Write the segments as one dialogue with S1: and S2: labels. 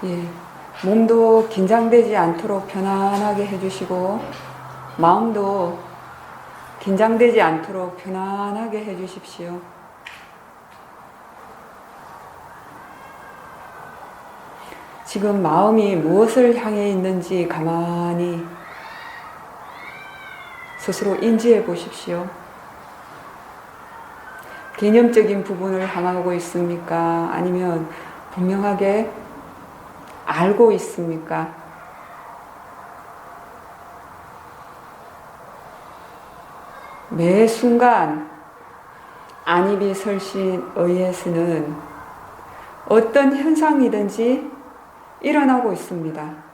S1: 예, 몸도 긴장되지 않도록 편안하게 해주시고 마음도 긴장되지 않도록 편안하게 해주십시오. 지금 마음이 무엇을 향해 있는지 가만히 스스로 인지해 보십시오. 개념적인 부분을 향하고 있습니까? 아니면 분명하게 알고 있습니까? 매 순간 안입이 설신의에서는 어떤 현상이든지 일어나고 있습니다.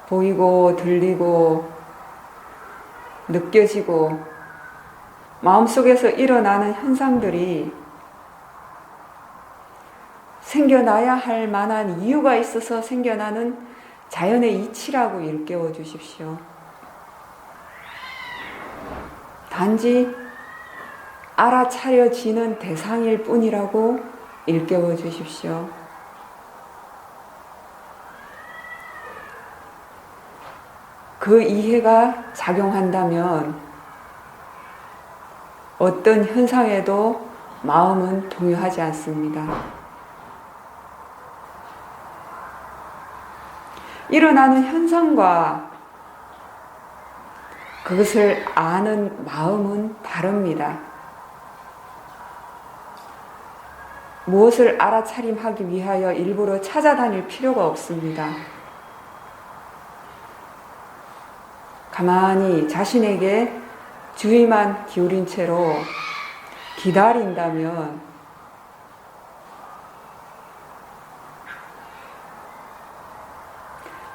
S1: 보이고 들리고 느껴지고 마음속에서 일어나는 현상들이 생겨나야 할 만한 이유가 있어서 생겨나는 자연의 이치라고 일깨워 주십시오. 단지 알아차려지는 대상일 뿐이라고 일깨워 주십시오. 그 이해가 작용한다면 어떤 현상에도 마음은 동요하지 않습니다. 일어나는 현상과 그것을 아는 마음은 다릅니다. 무엇을 알아차림하기 위하여 일부러 찾아다닐 필요가 없습니다. 가만히 자신에게 주의만 기울인 채로 기다린다면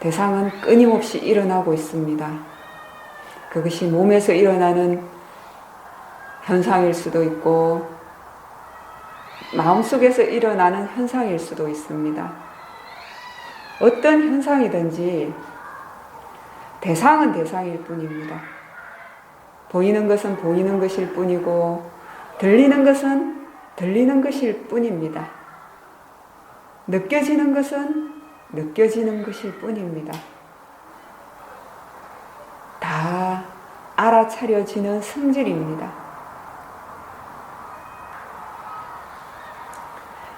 S1: 대상은 끊임없이 일어나고 있습니다. 그것이 몸에서 일어나는 현상일 수도 있고 마음속에서 일어나는 현상일 수도 있습니다. 어떤 현상이든지 대상은 대상일 뿐입니다. 보이는 것은 보이는 것일 뿐이고 들리는 것은 들리는 것일 뿐입니다. 느껴지는 것은 느껴지는 것일 뿐입니다. 다 알아차려지는 성질입니다.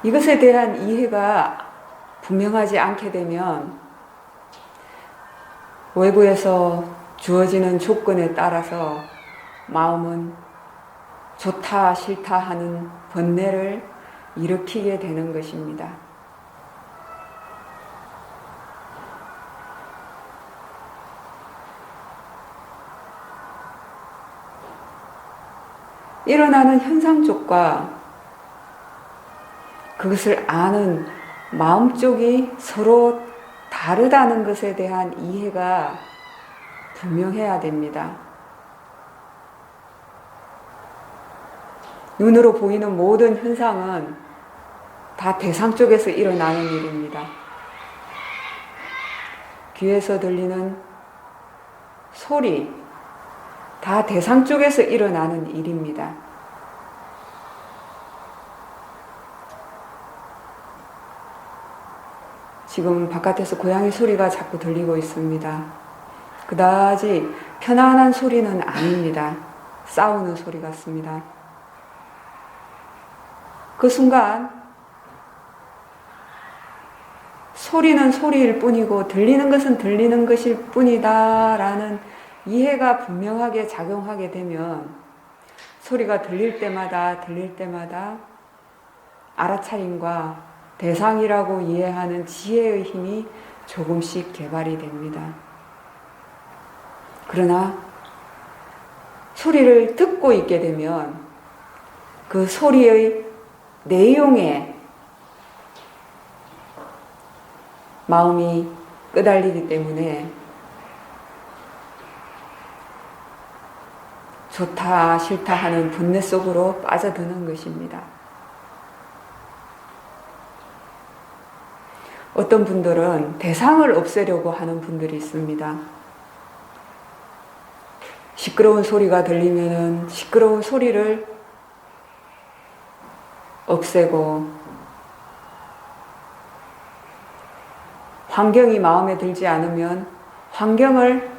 S1: 이것에 대한 이해가 분명하지 않게 되면 외부에서 주어지는 조건에 따라서 마음은 좋다 싫다 하는 번뇌를 일으키게 되는 것입니다. 일어나는 현상 쪽과 그것을 아는 마음 쪽이 서로 다르다는 것에 대한 이해가 분명해야 됩니다. 눈으로 보이는 모든 현상은 다 대상 쪽에서 일어나는 일입니다. 귀에서 들리는 소리, 다 대상 쪽에서 일어나는 일입니다. 지금 바깥에서 고양이 소리가 자꾸 들리고 있습니다. 그다지 편안한 소리는 아닙니다. 싸우는 소리 같습니다. 그 순간 소리는 소리일 뿐이고 들리는 것은 들리는 것일 뿐이다 라는 이해가 분명하게 작용하게 되면 소리가 들릴 때마다 알아차림과 대상이라고 이해하는 지혜의 힘이 조금씩 개발이 됩니다. 그러나 소리를 듣고 있게 되면 그 소리의 내용에 마음이 끄달리기 때문에 좋다 싫다 하는 분뇌 속으로 빠져드는 것입니다. 어떤 분들은 대상을 없애려고 하는 분들이 있습니다. 시끄러운 소리가 들리면은 시끄러운 소리를 없애고, 환경이 마음에 들지 않으면 환경을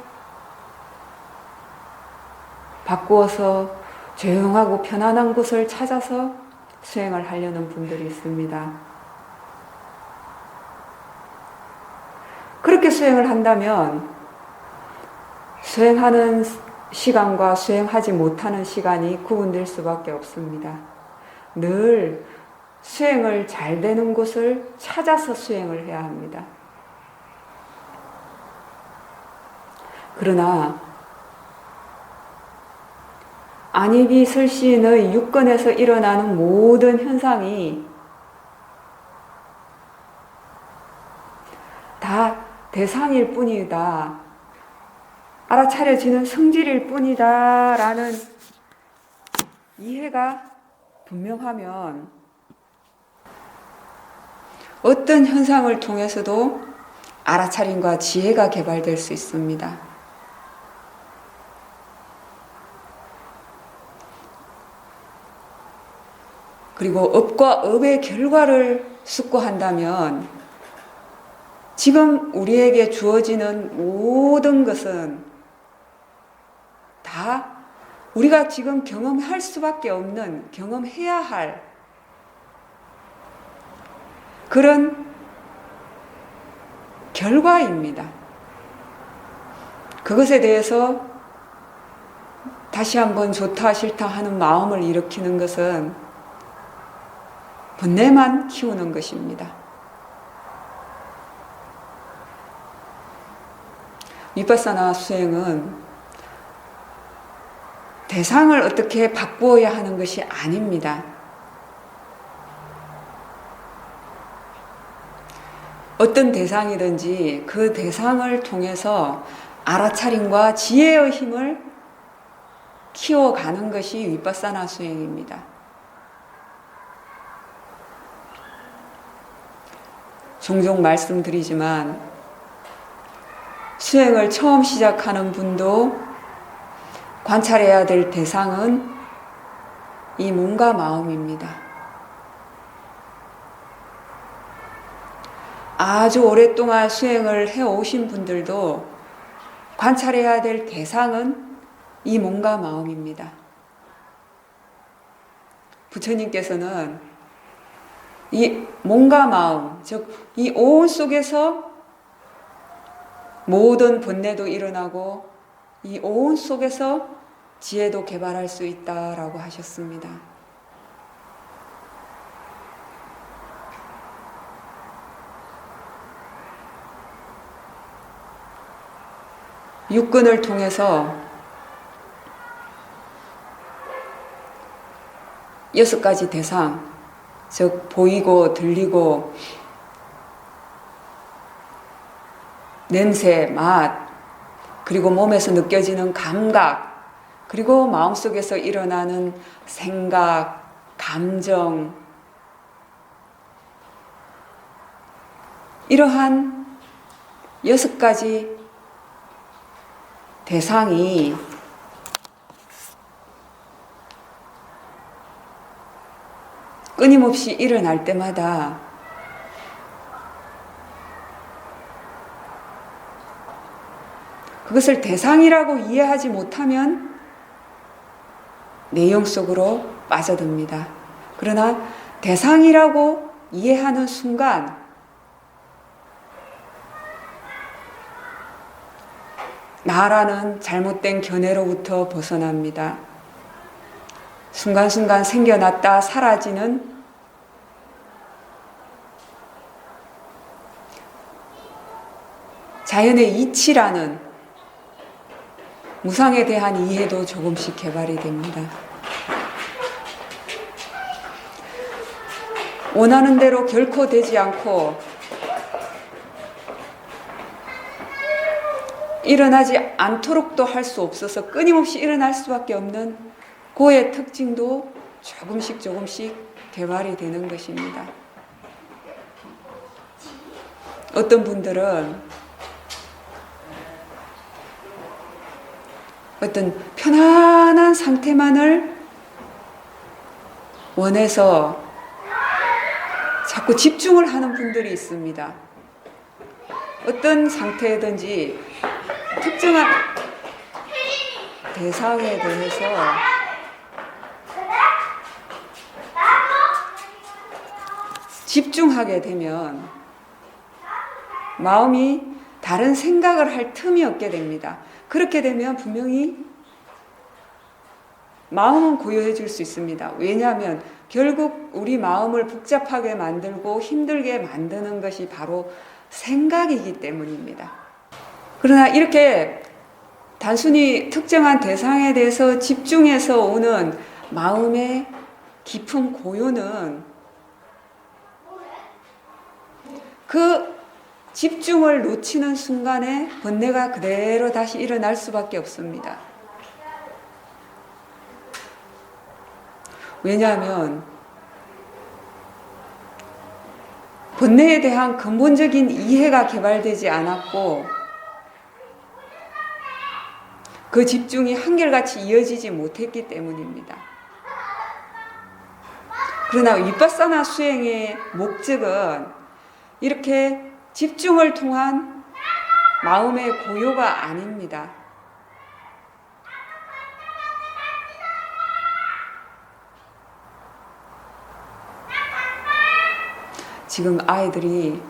S1: 바꾸어서 조용하고 편안한 곳을 찾아서 수행을 하려는 분들이 있습니다. 그렇게 수행을 한다면 수행하는 시간과 수행하지 못하는 시간이 구분될 수밖에 없습니다. 늘 수행을 잘 되는 곳을 찾아서 수행을 해야 합니다. 그러나 안이비설시인의 육건에서 일어나는 모든 현상이 다 대상일 뿐이다, 알아차려지는 성질일 뿐이다 라는 이해가 분명하면 어떤 현상을 통해서도 알아차림과 지혜가 개발될 수 있습니다. 그리고 업과 업의 결과를 숙고한다면 지금 우리에게 주어지는 모든 것은 다 우리가 지금 경험할 수밖에 없는, 경험해야 할 그런 결과입니다. 그것에 대해서 다시 한번 좋다 싫다 하는 마음을 일으키는 것은 번뇌만 키우는 것입니다. 위파사나 수행은 대상을 어떻게 바꾸어야 하는 것이 아닙니다. 어떤 대상이든지 그 대상을 통해서 알아차림과 지혜의 힘을 키워가는 것이 위파사나 수행입니다. 종종 말씀드리지만 수행을 처음 시작하는 분도 관찰해야 될 대상은 이 몸과 마음입니다. 아주 오랫동안 수행을 해오신 분들도 관찰해야 될 대상은 이 몸과 마음입니다. 부처님께서는 이 몸과 마음, 즉 이 오온 속에서 모든 번뇌도 일어나고 이 오온 속에서 지혜도 개발할 수 있다라고 하셨습니다. 육근을 통해서 6가지 대상, 즉 보이고 들리고 냄새, 맛, 그리고 몸에서 느껴지는 감각, 그리고 마음속에서 일어나는 생각, 감정, 이러한 6가지 대상이 끊임없이 일어날 때마다 그것을 대상이라고 이해하지 못하면 내용 속으로 빠져듭니다. 그러나 대상이라고 이해하는 순간 나라는 잘못된 견해로부터 벗어납니다. 순간순간 생겨났다 사라지는 자연의 이치라는 무상에 대한 이해도 조금씩 개발이 됩니다. 원하는 대로 결코 되지 않고 일어나지 않도록도 할 수 없어서 끊임없이 일어날 수밖에 없는 고의 특징도 조금씩 개발이 되는 것입니다. 어떤 분들은 어떤 편안한 상태만을 원해서 자꾸 집중을 하는 분들이 있습니다. 어떤 상태든지 특정한 대상에 대해서 집중하게 되면 마음이 다른 생각을 할 틈이 없게 됩니다. 그렇게 되면 분명히 마음은 고요해질 수 있습니다. 왜냐하면 결국 우리 마음을 복잡하게 만들고 힘들게 만드는 것이 바로 생각이기 때문입니다. 그러나 이렇게 단순히 특정한 대상에 대해서 집중해서 오는 마음의 깊은 고요는 그 집중을 놓치는 순간에 번뇌가 그대로 다시 일어날 수밖에 없습니다. 왜냐하면 번뇌에 대한 근본적인 이해가 개발되지 않았고 그 집중이 한결같이 이어지지 못했기 때문입니다. 그러나 위파사나 수행의 목적은 이렇게 집중을 통한 마음의 고요가 아닙니다. 지금 아이들이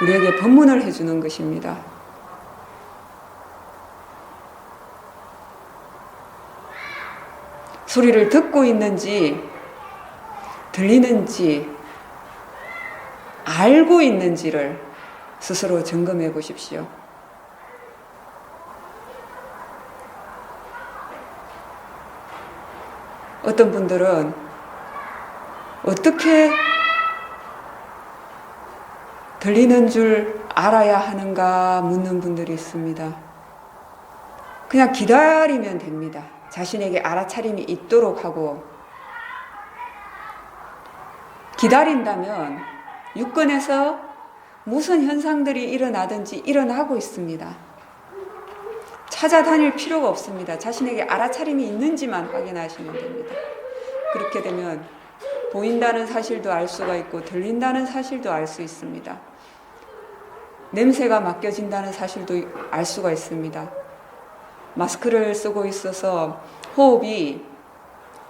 S1: 우리에게 법문을 해주는 것입니다. 소리를 듣고 있는지, 들리는지, 알고 있는지를 스스로 점검해 보십시오. 어떤 분들은 어떻게 들리는 줄 알아야 하는가 묻는 분들이 있습니다. 그냥 기다리면 됩니다. 자신에게 알아차림이 있도록 하고 기다린다면 육근에서 무슨 현상들이 일어나든지 일어나고 있습니다. 찾아다닐 필요가 없습니다. 자신에게 알아차림이 있는지만 확인하시면 됩니다. 그렇게 되면 보인다는 사실도 알 수가 있고 들린다는 사실도 알 수 있습니다. 냄새가 맡겨진다는 사실도 알 수가 있습니다. 마스크를 쓰고 있어서 호흡이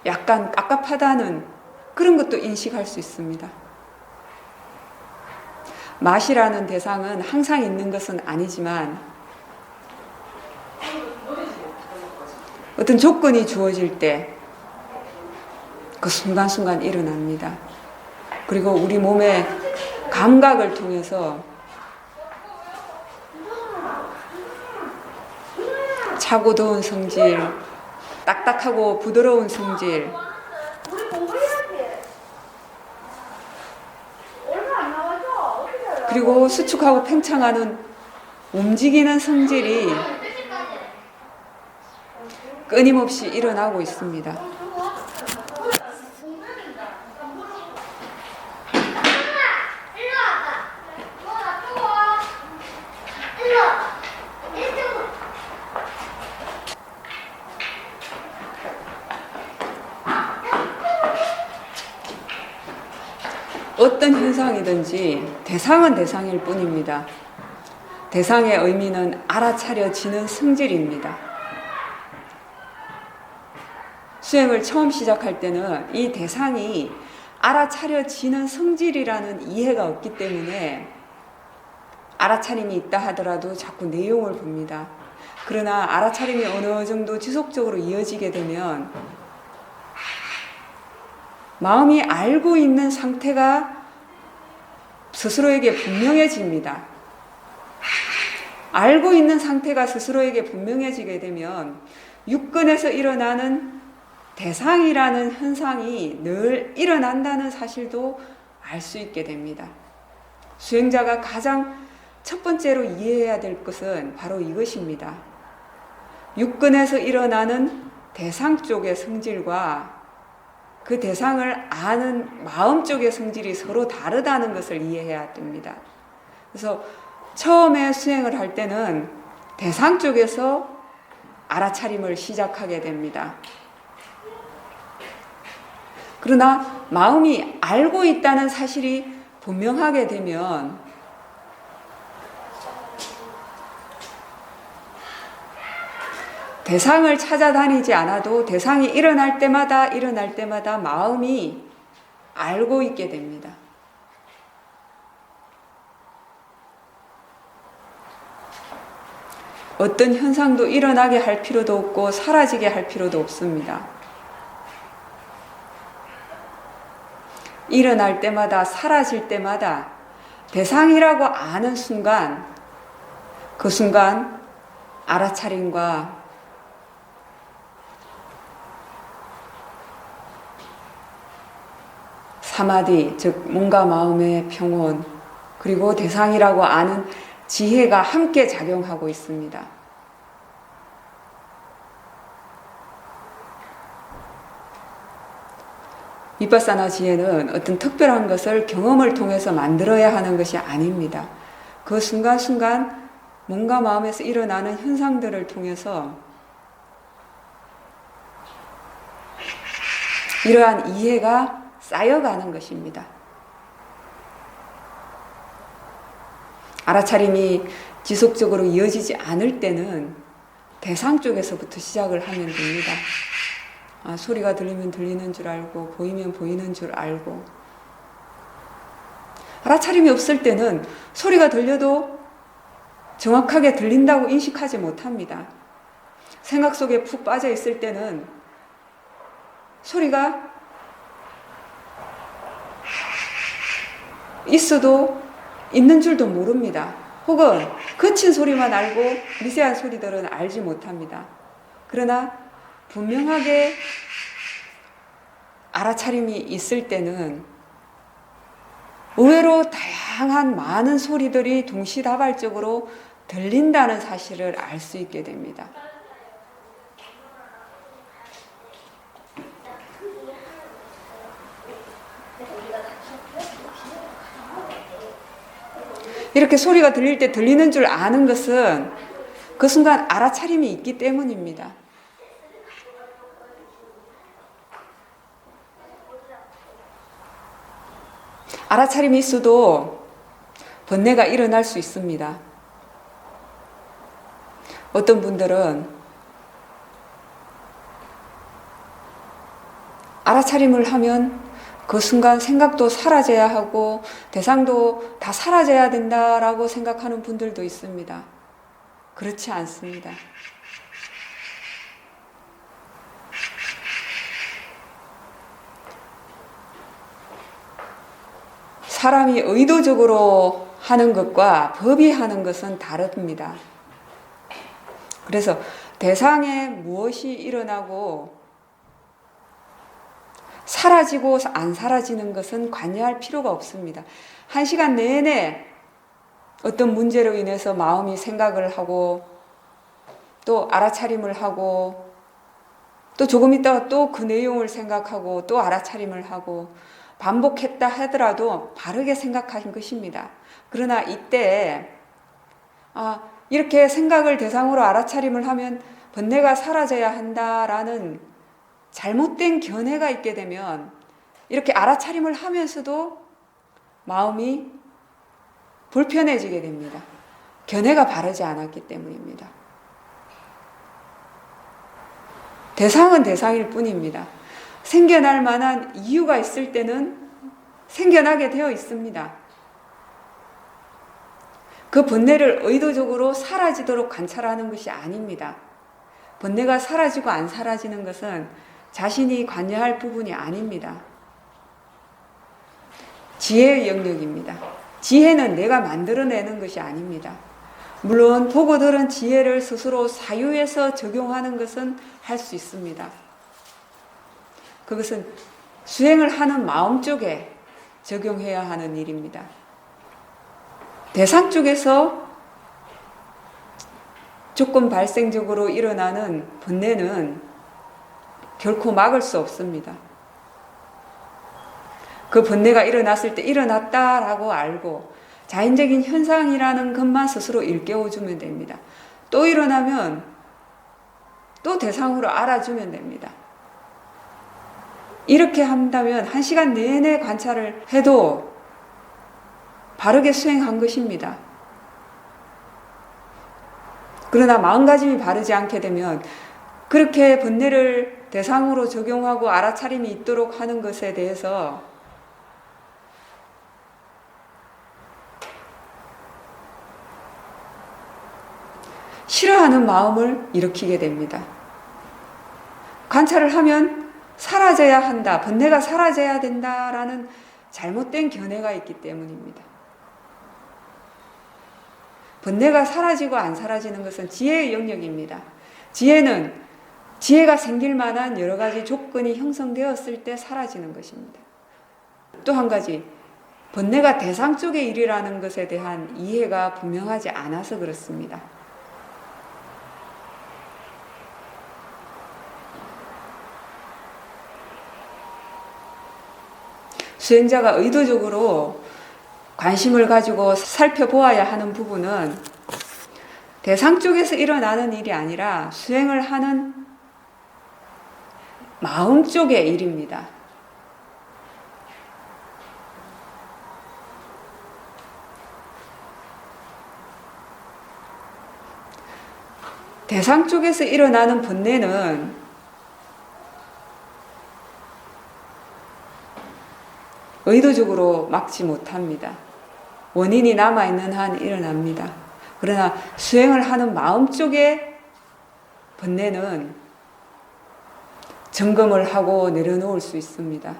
S1: 약간 깝깝하다는 그런 것도 인식할 수 있습니다. 맛이라는 대상은 항상 있는 것은 아니지만 어떤 조건이 주어질 때 그 순간순간 일어납니다. 그리고 우리 몸의 감각을 통해서 차고 더운 성질, 딱딱하고 부드러운 성질, 그리고 수축하고 팽창하는 움직이는 성질이 끊임없이 일어나고 있습니다. 어떤 현상이든지 대상은 대상일 뿐입니다. 대상의 의미는 알아차려지는 성질입니다. 수행을 처음 시작할 때는 이 대상이 알아차려지는 성질이라는 이해가 없기 때문에 알아차림이 있다 하더라도 자꾸 내용을 봅니다. 그러나 알아차림이 어느 정도 지속적으로 이어지게 되면 마음이 알고 있는 상태가 스스로에게 분명해집니다. 알고 있는 상태가 스스로에게 분명해지게 되면 육근에서 일어나는 대상이라는 현상이 늘 일어난다는 사실도 알 수 있게 됩니다. 수행자가 가장 첫 번째로 이해해야 될 것은 바로 이것입니다. 육근에서 일어나는 대상 쪽의 성질과 그 대상을 아는 마음 쪽의 성질이 서로 다르다는 것을 이해해야 됩니다. 그래서 처음에 수행을 할 때는 대상 쪽에서 알아차림을 시작하게 됩니다. 그러나 마음이 알고 있다는 사실이 분명하게 되면 대상을 찾아다니지 않아도 대상이 일어날 때마다 마음이 알고 있게 됩니다. 어떤 현상도 일어나게 할 필요도 없고 사라지게 할 필요도 없습니다. 일어날 때마다 사라질 때마다 대상이라고 아는 순간 그 순간 알아차림과 사마디, 즉 몸과 마음의 평온, 그리고 대상이라고 아는 지혜가 함께 작용하고 있습니다. 비파사나 지혜는 어떤 특별한 것을 경험을 통해서 만들어야 하는 것이 아닙니다. 그 순간순간 몸과 마음에서 일어나는 현상들을 통해서 이러한 이해가 쌓여가는 것입니다. 알아차림이 지속적으로 이어지지 않을 때는 대상 쪽에서부터 시작을 하면 됩니다. 소리가 들리면 들리는 줄 알고 보이면 보이는 줄 알고, 알아차림이 없을 때는 소리가 들려도 정확하게 들린다고 인식하지 못합니다. 생각 속에 푹 빠져 있을 때는 소리가 있어도 있는 줄도 모릅니다. 혹은 거친 소리만 알고 미세한 소리들은 알지 못합니다. 그러나 분명하게 알아차림이 있을 때는 의외로 다양한 많은 소리들이 동시다발적으로 들린다는 사실을 알 수 있게 됩니다. 이렇게 소리가 들릴 때 들리는 줄 아는 것은 그 순간 알아차림이 있기 때문입니다. 알아차림이 있어도 번뇌가 일어날 수 있습니다. 어떤 분들은 알아차림을 하면 그 순간 생각도 사라져야 하고 대상도 다 사라져야 된다라고 생각하는 분들도 있습니다. 그렇지 않습니다. 사람이 의도적으로 하는 것과 법이 하는 것은 다릅니다. 그래서 대상에 무엇이 일어나고 사라지고 안 사라지는 것은 관여할 필요가 없습니다. 1시간 내내 어떤 문제로 인해서 마음이 생각을 하고 또 알아차림을 하고 또 조금 있다가 또 그 내용을 생각하고 또 알아차림을 하고 반복했다 하더라도 바르게 생각하신 것입니다. 그러나 이때 이렇게 생각을 대상으로 알아차림을 하면 번뇌가 사라져야 한다라는 잘못된 견해가 있게 되면 이렇게 알아차림을 하면서도 마음이 불편해지게 됩니다. 견해가 바르지 않았기 때문입니다. 대상은 대상일 뿐입니다. 생겨날 만한 이유가 있을 때는 생겨나게 되어 있습니다. 그 번뇌를 의도적으로 사라지도록 관찰하는 것이 아닙니다. 번뇌가 사라지고 안 사라지는 것은 자신이 관여할 부분이 아닙니다. 지혜의 영역입니다. 지혜는 내가 만들어내는 것이 아닙니다. 물론 보고 들은 지혜를 스스로 사유해서 적용하는 것은 할 수 있습니다. 그것은 수행을 하는 마음 쪽에 적용해야 하는 일입니다. 대상 쪽에서 조건 발생적으로 일어나는 번뇌는 결코 막을 수 없습니다. 그 번뇌가 일어났을 때 일어났다라고 알고 자연적인 현상이라는 것만 스스로 일깨워주면 됩니다. 또 일어나면 또 대상으로 알아주면 됩니다. 이렇게 한다면 1시간 내내 관찰을 해도 바르게 수행한 것입니다. 그러나 마음가짐이 바르지 않게 되면 그렇게 번뇌를 대상으로 적용하고 알아차림이 있도록 하는 것에 대해서 싫어하는 마음을 일으키게 됩니다. 관찰을 하면 사라져야 한다, 번뇌가 사라져야 된다라는 잘못된 견해가 있기 때문입니다. 번뇌가 사라지고 안 사라지는 것은 지혜의 영역입니다. 지혜는 지혜가 생길 만한 여러 가지 조건이 형성되었을 때 사라지는 것입니다. 또 한 가지, 번뇌가 대상 쪽의 일이라는 것에 대한 이해가 분명하지 않아서 그렇습니다. 수행자가 의도적으로 관심을 가지고 살펴보아야 하는 부분은 대상 쪽에서 일어나는 일이 아니라 수행을 하는 마음 쪽의 일입니다. 대상 쪽에서 일어나는 번뇌는 의도적으로 막지 못합니다. 원인이 남아있는 한 일어납니다. 그러나 수행을 하는 마음 쪽의 번뇌는 점검을 하고 내려놓을 수 있습니다.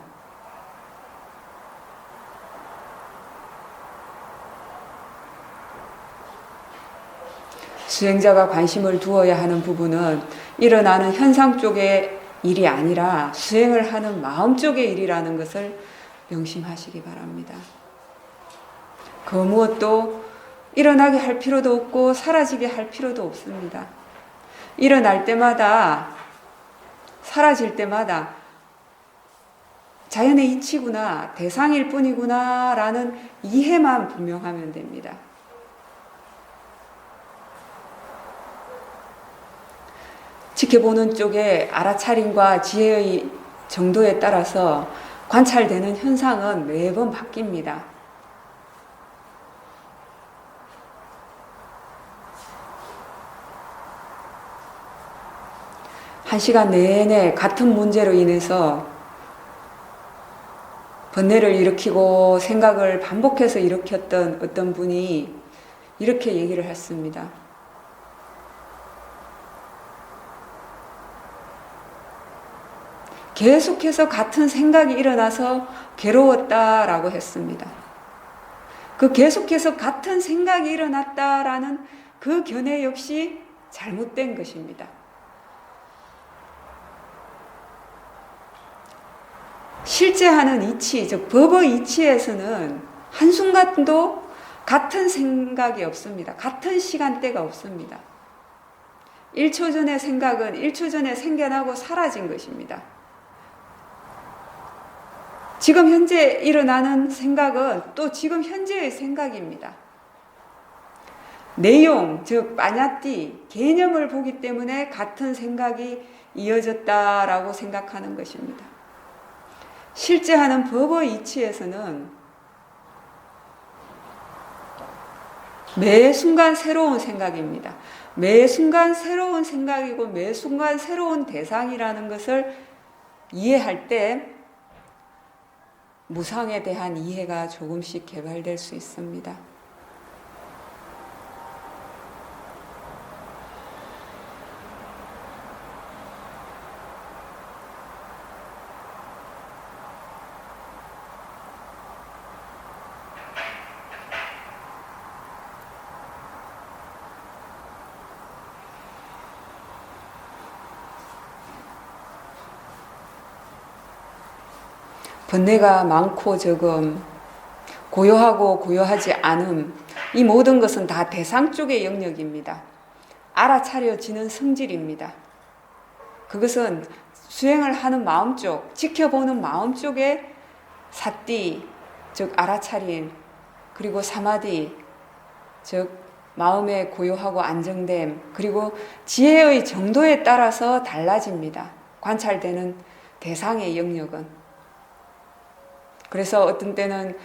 S1: 수행자가 관심을 두어야 하는 부분은 일어나는 현상 쪽의 일이 아니라 수행을 하는 마음 쪽의 일이라는 것을 명심하시기 바랍니다. 그 무엇도 일어나게 할 필요도 없고 사라지게 할 필요도 없습니다. 일어날 때마다 사라질 때마다 자연의 이치구나, 대상일 뿐이구나 라는 이해만 분명하면 됩니다. 지켜보는 쪽에 알아차림과 지혜의 정도에 따라서 관찰되는 현상은 매번 바뀝니다. 한 시간 내내 같은 문제로 인해서 번뇌를 일으키고 생각을 반복해서 일으켰던 어떤 분이 이렇게 얘기를 했습니다. 계속해서 같은 생각이 일어나서 괴로웠다라고 했습니다. 그 계속해서 같은 생각이 일어났다라는 그 견해 역시 잘못된 것입니다. 실제 하는 이치, 즉 법의 이치에서는 한순간도 같은 생각이 없습니다. 같은 시간대가 없습니다. 1초 전의 생각은 1초 전에 생겨나고 사라진 것입니다. 지금 현재 일어나는 생각은 또 지금 현재의 생각입니다. 내용, 즉 빠냐띠, 개념을 보기 때문에 같은 생각이 이어졌다라고 생각하는 것입니다. 실제 하는 법의 이치에서는 매 순간 새로운 생각입니다. 매 순간 새로운 생각이고 매 순간 새로운 대상이라는 것을 이해할 때 무상에 대한 이해가 조금씩 개발될 수 있습니다. 번뇌가 많고 적음, 고요하고 고요하지 않음, 이 모든 것은 다 대상 쪽의 영역입니다. 알아차려지는 성질입니다. 그것은 수행을 하는 마음 쪽, 지켜보는 마음 쪽에 사띠, 즉 알아차림, 그리고 사마디, 즉 마음의 고요하고 안정됨, 그리고 지혜의 정도에 따라서 달라집니다. 관찰되는 대상의 영역은. 그래서 어떤 때는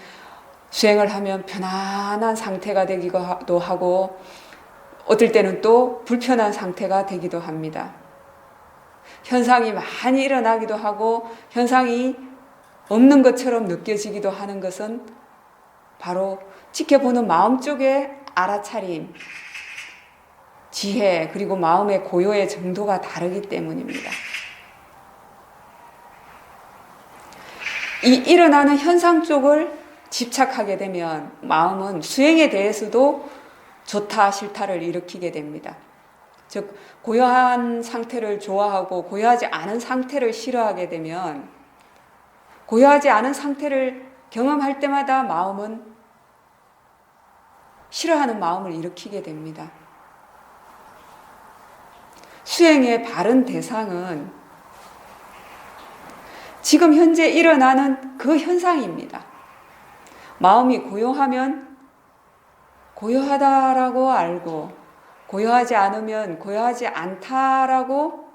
S1: 수행을 하면 편안한 상태가 되기도 하고 어떨 때는 또 불편한 상태가 되기도 합니다. 현상이 많이 일어나기도 하고 현상이 없는 것처럼 느껴지기도 하는 것은 바로 지켜보는 마음 쪽의 알아차림, 지혜, 그리고 마음의 고요의 정도가 다르기 때문입니다. 이 일어나는 현상 쪽을 집착하게 되면 마음은 수행에 대해서도 좋다 싫다를 일으키게 됩니다. 즉 고요한 상태를 좋아하고 고요하지 않은 상태를 싫어하게 되면 고요하지 않은 상태를 경험할 때마다 마음은 싫어하는 마음을 일으키게 됩니다. 수행의 바른 대상은 지금 현재 일어나는 그 현상입니다. 마음이 고요하면 고요하다라고 알고 고요하지 않으면 고요하지 않다라고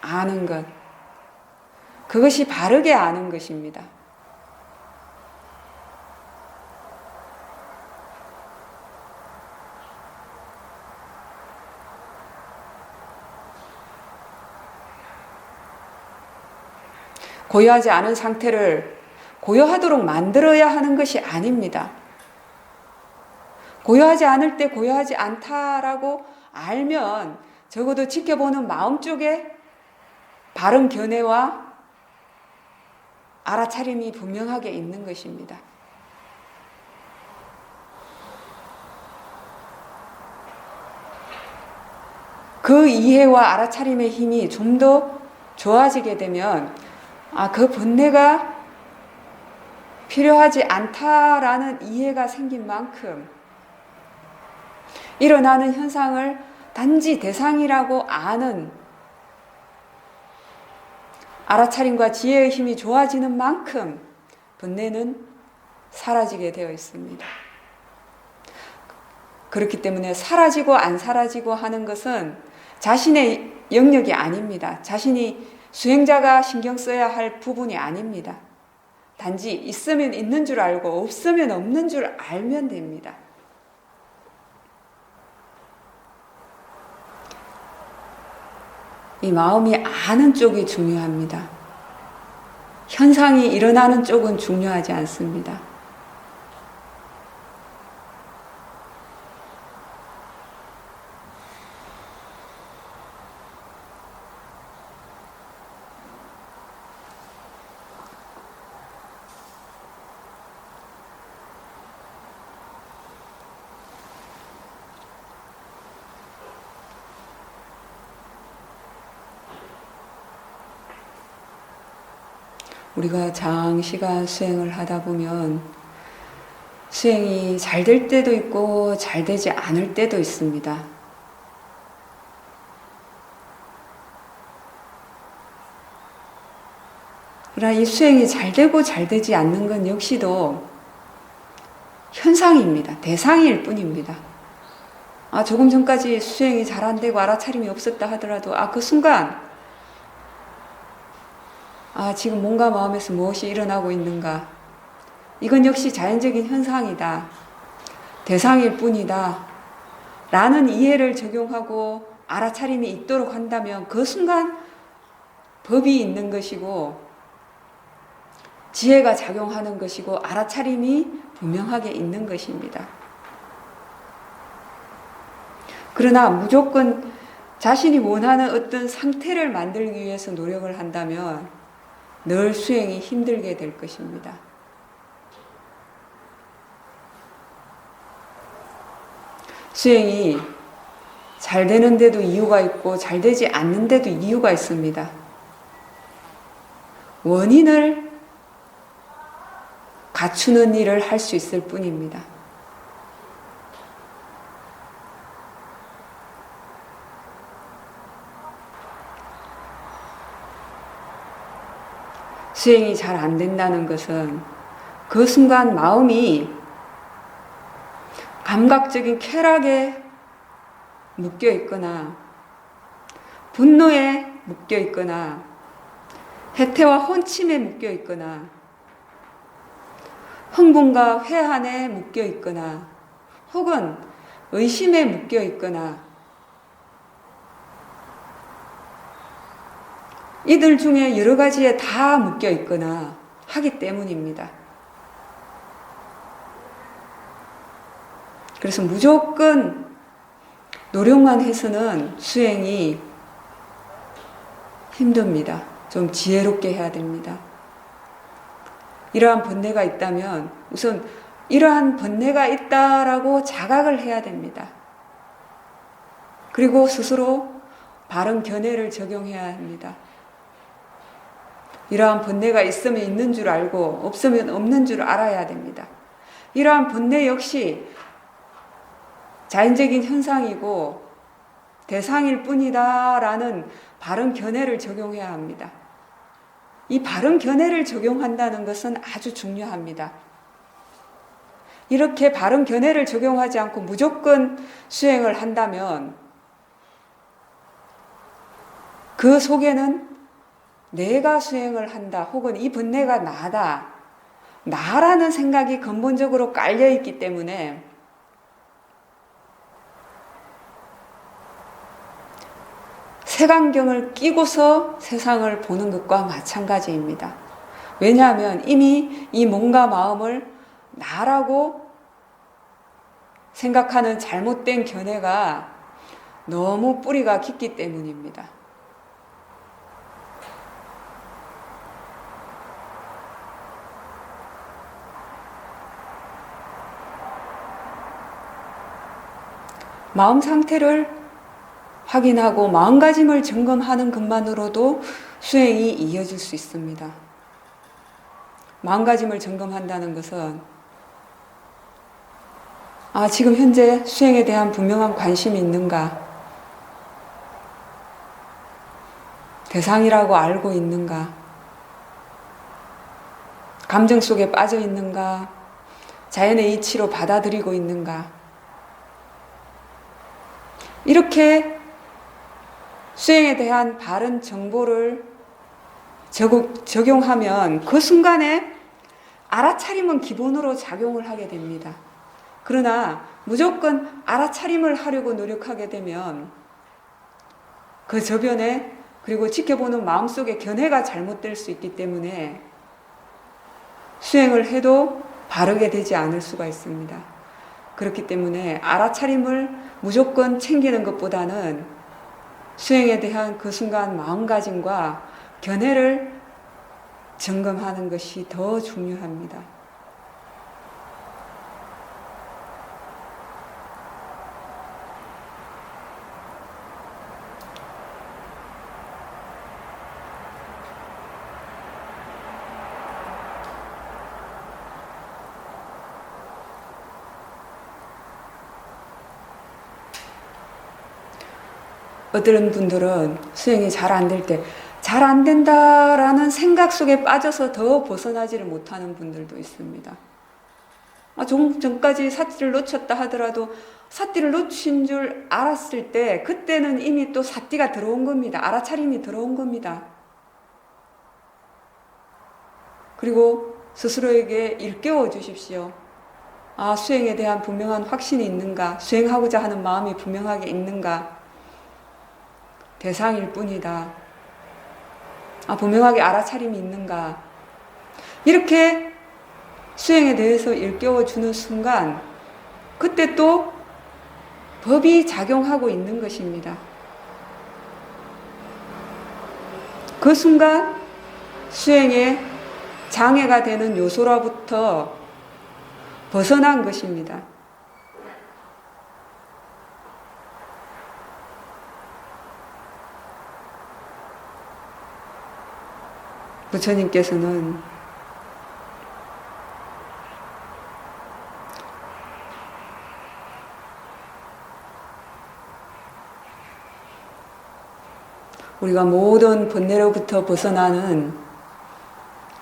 S1: 아는 것. 그것이 바르게 아는 것입니다. 고요하지 않은 상태를 고요하도록 만들어야 하는 것이 아닙니다. 고요하지 않을 때 고요하지 않다라고 알면 적어도 지켜보는 마음 쪽에 바른 견해와 알아차림이 분명하게 있는 것입니다. 그 이해와 알아차림의 힘이 좀 더 좋아지게 되면 그 번뇌가 필요하지 않다라는 이해가 생긴 만큼 일어나는 현상을 단지 대상이라고 아는 알아차림과 지혜의 힘이 좋아지는 만큼 번뇌는 사라지게 되어 있습니다. 그렇기 때문에 사라지고 안 사라지고 하는 것은 자신의 영역이 아닙니다. 자신이 수행자가 신경 써야 할 부분이 아닙니다. 단지 있으면 있는 줄 알고 없으면 없는 줄 알면 됩니다. 이 마음이 아는 쪽이 중요합니다. 현상이 일어나는 쪽은 중요하지 않습니다. 우리가 장시간 수행을 하다 보면 수행이 잘 될 때도 있고 잘 되지 않을 때도 있습니다. 그러나 이 수행이 잘 되고 잘 되지 않는 건 역시도 현상입니다. 대상일 뿐입니다. 조금 전까지 수행이 잘 안 되고 알아차림이 없었다 하더라도 그 순간 지금 뭔가 마음에서 무엇이 일어나고 있는가? 이건 역시 자연적인 현상이다. 대상일 뿐이다. 라는 이해를 적용하고 알아차림이 있도록 한다면 그 순간 법이 있는 것이고 지혜가 작용하는 것이고 알아차림이 분명하게 있는 것입니다. 그러나 무조건 자신이 원하는 어떤 상태를 만들기 위해서 노력을 한다면 늘 수행이 힘들게 될 것입니다. 수행이 잘 되는데도 이유가 있고 잘 되지 않는데도 이유가 있습니다. 원인을 갖추는 일을 할 수 있을 뿐입니다. 수행이 잘 안 된다는 것은 그 순간 마음이 감각적인 쾌락에 묶여 있거나 분노에 묶여 있거나 해태와 혼침에 묶여 있거나 흥분과 회한에 묶여 있거나 혹은 의심에 묶여 있거나 이들 중에 여러 가지에 다 묶여 있거나 하기 때문입니다. 그래서 무조건 노력만 해서는 수행이 힘듭니다. 좀 지혜롭게 해야 됩니다. 이러한 번뇌가 있다면 우선 이러한 번뇌가 있다라고 자각을 해야 됩니다. 그리고 스스로 바른 견해를 적용해야 합니다. 이러한 번뇌가 있으면 있는 줄 알고 없으면 없는 줄 알아야 됩니다. 이러한 번뇌 역시 자연적인 현상이고 대상일 뿐이다라는 바른 견해를 적용해야 합니다. 이 바른 견해를 적용한다는 것은 아주 중요합니다. 이렇게 바른 견해를 적용하지 않고 무조건 수행을 한다면 그 속에는 내가 수행을 한다 혹은 이 번뇌가 나다, 나라는 생각이 근본적으로 깔려있기 때문에 색안경을 끼고서 세상을 보는 것과 마찬가지입니다. 왜냐하면 이미 이 몸과 마음을 나라고 생각하는 잘못된 견해가 너무 뿌리가 깊기 때문입니다. 마음 상태를 확인하고 마음가짐을 점검하는 것만으로도 수행이 이어질 수 있습니다. 마음가짐을 점검한다는 것은 지금 현재 수행에 대한 분명한 관심이 있는가? 대상이라고 알고 있는가? 감정 속에 빠져 있는가? 자연의 이치로 받아들이고 있는가? 이렇게 수행에 대한 바른 정보를 적용하면 그 순간에 알아차림은 기본으로 작용을 하게 됩니다. 그러나 무조건 알아차림을 하려고 노력하게 되면 그 저변에 그리고 지켜보는 마음속의 견해가 잘못될 수 있기 때문에 수행을 해도 바르게 되지 않을 수가 있습니다. 그렇기 때문에 알아차림을 무조건 챙기는 것보다는 수행에 대한 그 순간 마음가짐과 견해를 점검하는 것이 더 중요합니다. 어떤 분들은 수행이 잘 안 될 때 잘 안 된다라는 생각 속에 빠져서 더 벗어나지를 못하는 분들도 있습니다. 조금 전까지 삿띠를 놓쳤다 하더라도 삿띠를 놓친 줄 알았을 때 그때는 이미 또 삿띠가 들어온 겁니다. 알아차림이 들어온 겁니다. 그리고 스스로에게 일깨워 주십시오. 수행에 대한 분명한 확신이 있는가? 수행하고자 하는 마음이 분명하게 있는가? 대상일 뿐이다. 분명하게 알아차림이 있는가? 이렇게 수행에 대해서 일깨워주는 순간 그때 또 법이 작용하고 있는 것입니다. 그 순간 수행에 장애가 되는 요소로부터 벗어난 것입니다. 부처님께서는 우리가 모든 번뇌로부터 벗어나는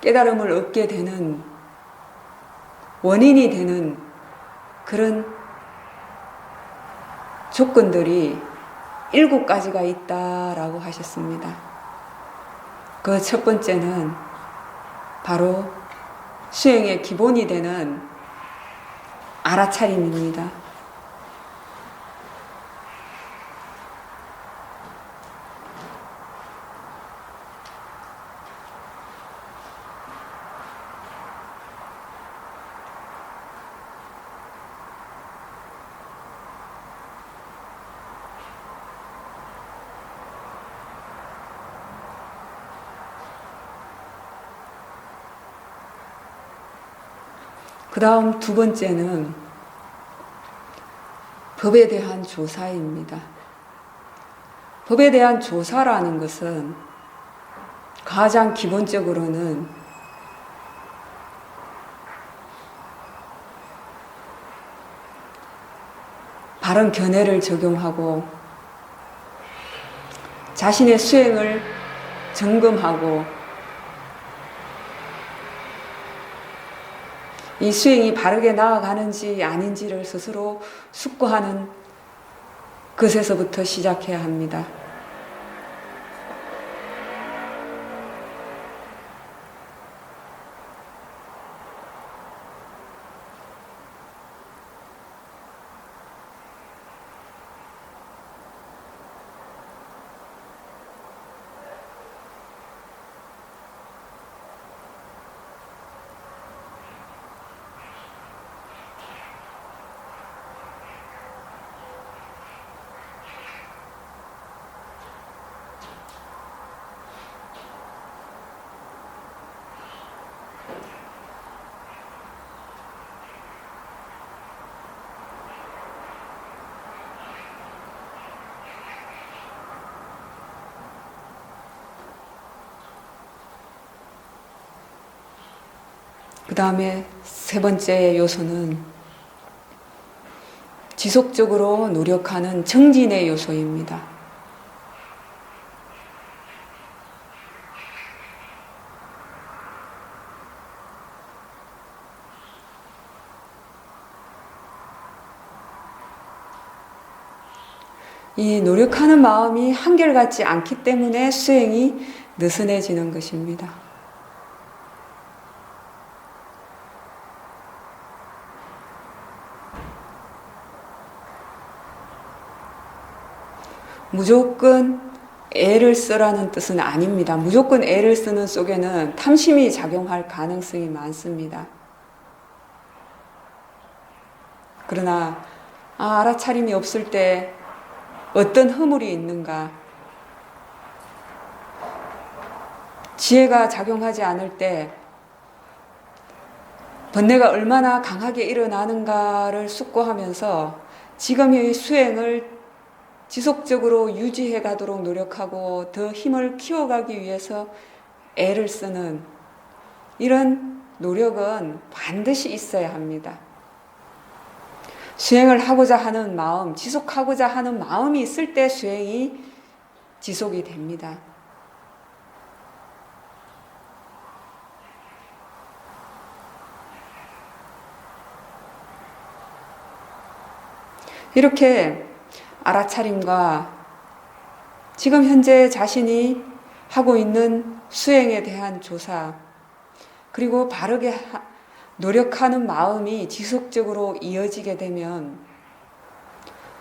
S1: 깨달음을 얻게 되는 원인이 되는 그런 조건들이 7가지가 있다라고 하셨습니다. 그 첫 번째는 바로 수행의 기본이 되는 알아차림입니다. 그 다음 두 번째는 법에 대한 조사입니다. 법에 대한 조사라는 것은 가장 기본적으로는 바른 견해를 적용하고 자신의 수행을 점검하고 이 수행이 바르게 나아가는지 아닌지를 스스로 숙고하는 것에서부터 시작해야 합니다. 그 다음에 세 번째 요소는 지속적으로 노력하는 정진의 요소입니다. 이 노력하는 마음이 한결같지 않기 때문에 수행이 느슨해지는 것입니다. 무조건 애를 쓰라는 뜻은 아닙니다. 무조건 애를 쓰는 속에는 탐심이 작용할 가능성이 많습니다. 그러나 알아차림이 없을 때 어떤 허물이 있는가, 지혜가 작용하지 않을 때 번뇌가 얼마나 강하게 일어나는가를 숙고하면서 지금의 수행을 지속적으로 유지해 가도록 노력하고 더 힘을 키워가기 위해서 애를 쓰는 이런 노력은 반드시 있어야 합니다. 수행을 하고자 하는 마음, 지속하고자 하는 마음이 있을 때 수행이 지속이 됩니다. 이렇게 알아차림과 지금 현재 자신이 하고 있는 수행에 대한 조사, 그리고 바르게 노력하는 마음이 지속적으로 이어지게 되면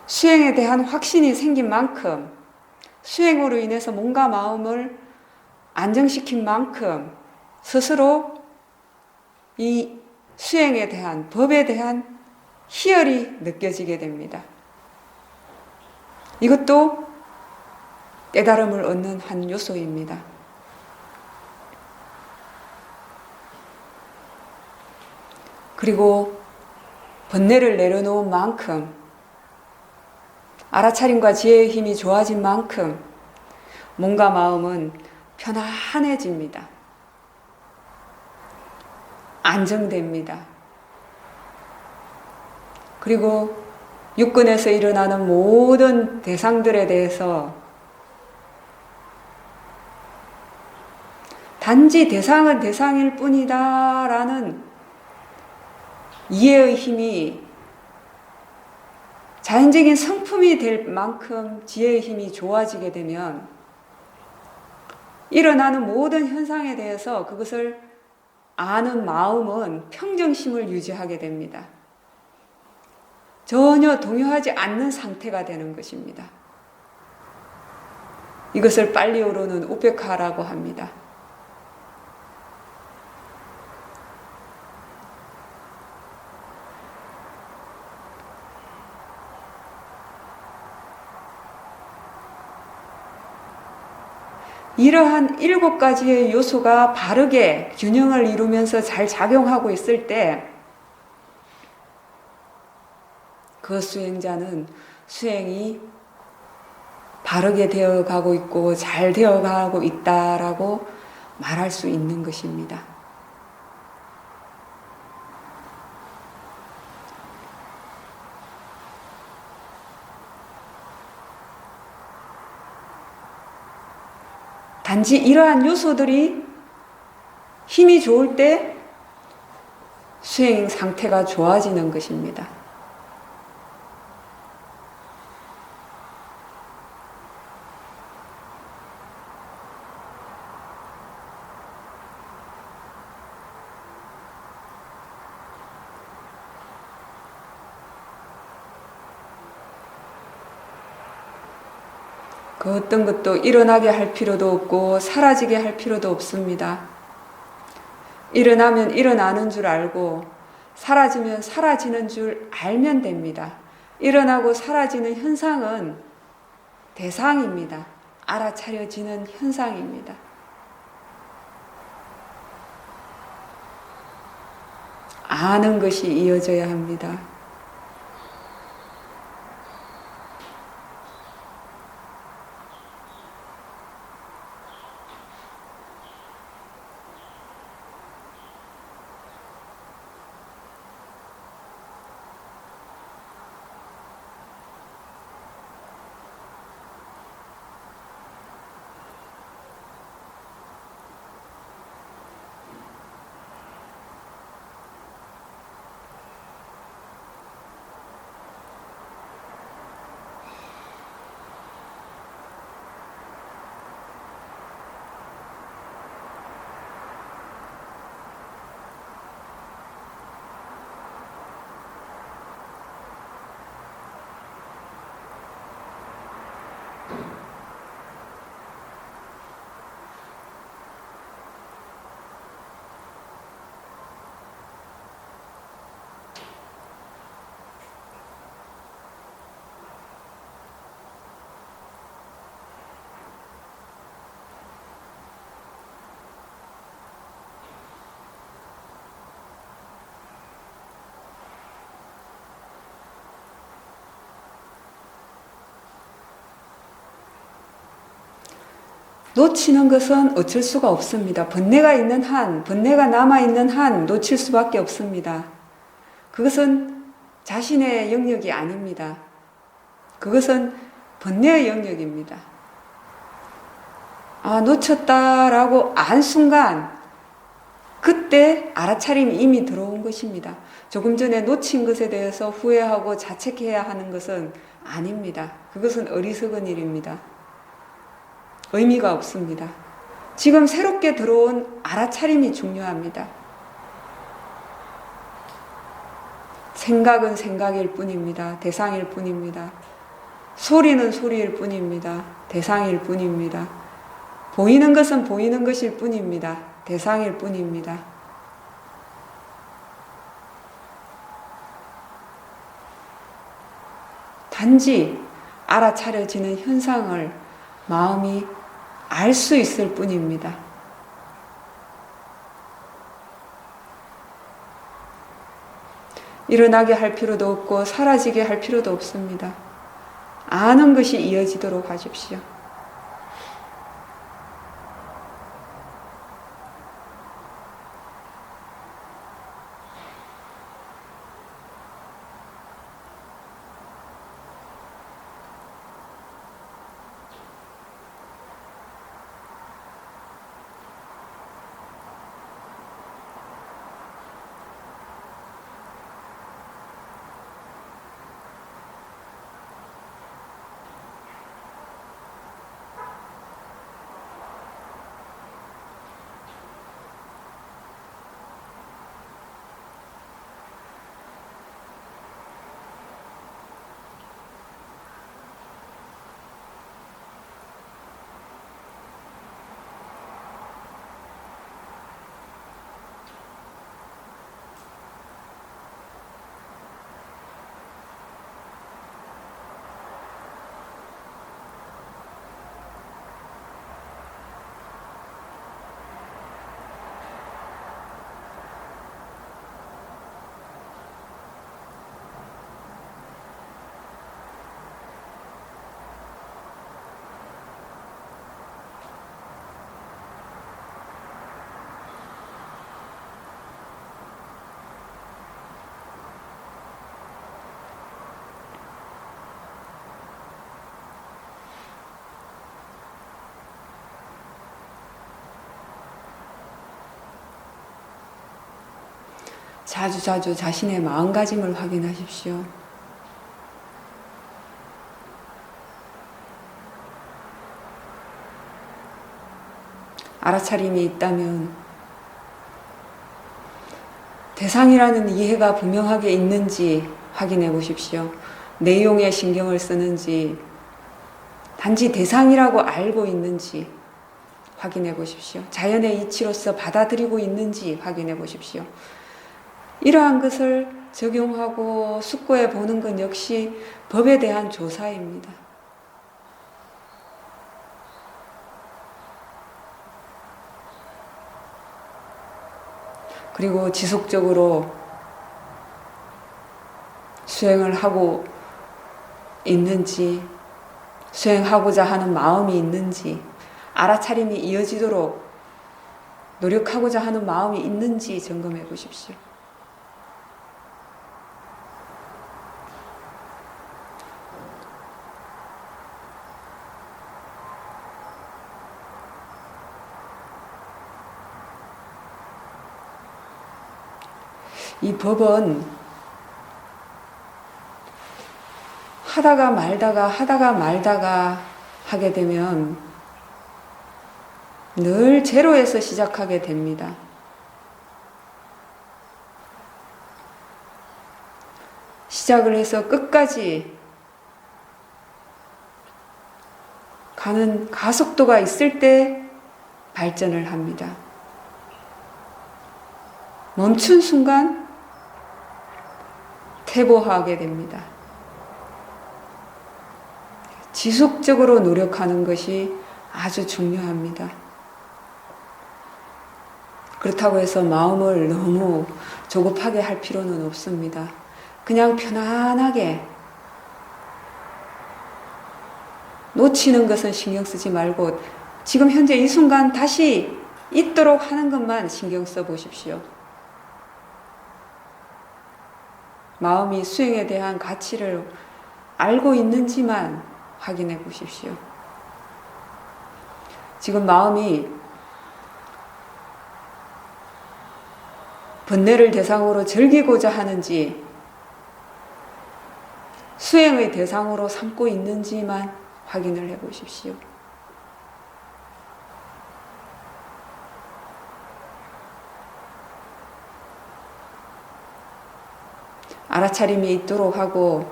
S1: 수행에 대한 확신이 생긴 만큼, 수행으로 인해서 몸과 마음을 안정시킨 만큼 스스로 이 수행에 대한, 법에 대한 희열이 느껴지게 됩니다. 이것도 깨달음을 얻는 한 요소입니다. 그리고 번뇌를 내려놓은 만큼, 알아차림과 지혜의 힘이 좋아진 만큼 몸과 마음은 편안해집니다. 안정됩니다. 그리고 육근에서 일어나는 모든 대상들에 대해서 단지 대상은 대상일 뿐이다 라는 이해의 힘이 자연적인 성품이 될 만큼 지혜의 힘이 좋아지게 되면 일어나는 모든 현상에 대해서 그것을 아는 마음은 평정심을 유지하게 됩니다. 전혀 동요하지 않는 상태가 되는 것입니다. 이것을 팔리어로는 우베카라고 합니다. 이러한 7가지의 요소가 바르게 균형을 이루면서 잘 작용하고 있을 때 그 수행자는 수행이 바르게 되어가고 있고 잘 되어가고 있다라고 말할 수 있는 것입니다. 단지 이러한 요소들이 힘이 좋을 때 수행 상태가 좋아지는 것입니다. 그 어떤 것도 일어나게 할 필요도 없고 사라지게 할 필요도 없습니다. 일어나면 일어나는 줄 알고 사라지면 사라지는 줄 알면 됩니다. 일어나고 사라지는 현상은 대상입니다. 알아차려지는 현상입니다. 아는 것이 이어져야 합니다. 놓치는 것은 어쩔 수가 없습니다. 번뇌가 있는 한, 번뇌가 남아있는 한 놓칠 수밖에 없습니다. 그것은 자신의 영역이 아닙니다. 그것은 번뇌의 영역입니다. 아, 놓쳤다라고 안 순간 그때 알아차림이 이미 들어온 것입니다. 조금 전에 놓친 것에 대해서 후회하고 자책해야 하는 것은 아닙니다. 그것은 어리석은 일입니다. 의미가 없습니다. 지금 새롭게 들어온 알아차림이 중요합니다. 생각은 생각일 뿐입니다. 대상일 뿐입니다. 소리는 소리일 뿐입니다. 대상일 뿐입니다. 보이는 것은 보이는 것일 뿐입니다. 대상일 뿐입니다. 단지 알아차려지는 현상을 마음이 알 수 있을 뿐입니다. 일어나게 할 필요도 없고 사라지게 할 필요도 없습니다. 아는 것이 이어지도록 하십시오. 자주자주 자신의 마음가짐을 확인하십시오. 알아차림이 있다면 대상이라는 이해가 분명하게 있는지 확인해 보십시오. 내용에 신경을 쓰는지 단지 대상이라고 알고 있는지 확인해 보십시오. 자연의 이치로서 받아들이고 있는지 확인해 보십시오. 이러한 것을 적용하고 숙고해 보는 것 역시 법에 대한 조사입니다. 그리고 지속적으로 수행을 하고 있는지, 수행하고자 하는 마음이 있는지, 알아차림이 이어지도록 노력하고자 하는 마음이 있는지 점검해 보십시오. 이 법은 하다가 말다가 하게 되면 늘 제로에서 시작하게 됩니다. 시작을 해서 끝까지 가는 가속도가 있을 때 발전을 합니다. 멈춘 순간 퇴보하게 됩니다. 지속적으로 노력하는 것이 아주 중요합니다. 그렇다고 해서 마음을 너무 조급하게 할 필요는 없습니다. 그냥 편안하게 놓치는 것은 신경 쓰지 말고 지금 현재 이 순간 다시 있도록 하는 것만 신경 써 보십시오. 마음이 수행에 대한 가치를 알고 있는지만 확인해 보십시오. 지금 마음이 번뇌를 대상으로 즐기고자 하는지 수행의 대상으로 삼고 있는지만 확인을 해 보십시오. 알아차림이 있도록 하고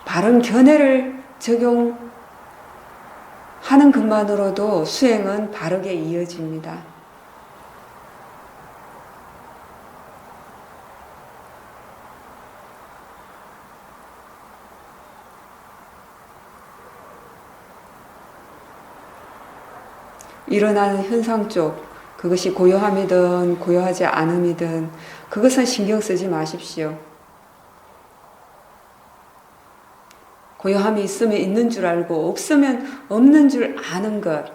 S1: 바른 견해를 적용하는 것만으로도 수행은 바르게 이어집니다. 일어나는 현상 쪽, 그것이 고요함이든 고요하지 않음이든 그것은 신경 쓰지 마십시오. 고요함이 있으면 있는 줄 알고 없으면 없는 줄 아는 것,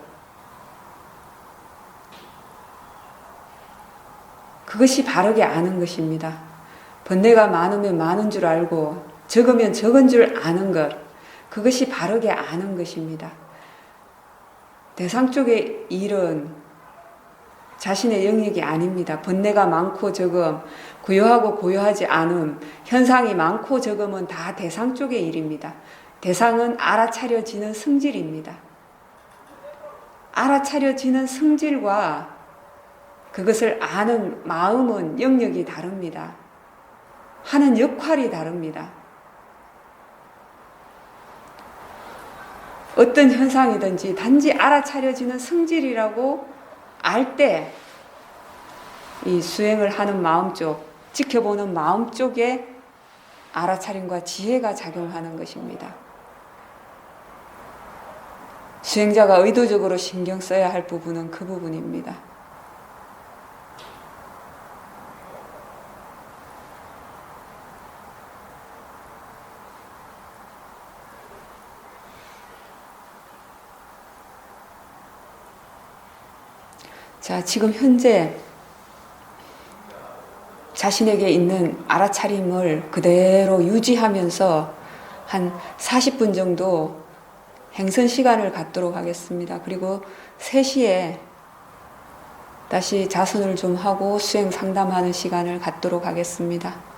S1: 그것이 바르게 아는 것입니다. 번뇌가 많으면 많은 줄 알고 적으면 적은 줄 아는 것, 그것이 바르게 아는 것입니다. 대상 쪽의 일은 자신의 영역이 아닙니다. 번뇌가 많고 적음, 고요하고 고요하지 않음, 현상이 많고 적음은 다 대상 쪽의 일입니다. 대상은 알아차려지는 성질입니다. 알아차려지는 성질과 그것을 아는 마음은 영역이 다릅니다. 하는 역할이 다릅니다. 어떤 현상이든지 단지 알아차려지는 성질이라고 알 때 이 수행을 하는 마음 쪽, 지켜보는 마음 쪽에 알아차림과 지혜가 작용하는 것입니다. 수행자가 의도적으로 신경 써야 할 부분은 그 부분입니다. 자, 지금 현재 자신에게 있는 알아차림을 그대로 유지하면서 한 40분 정도 행선 시간을 갖도록 하겠습니다. 그리고 3시에 다시 자문을 좀 하고 수행 상담하는 시간을 갖도록 하겠습니다.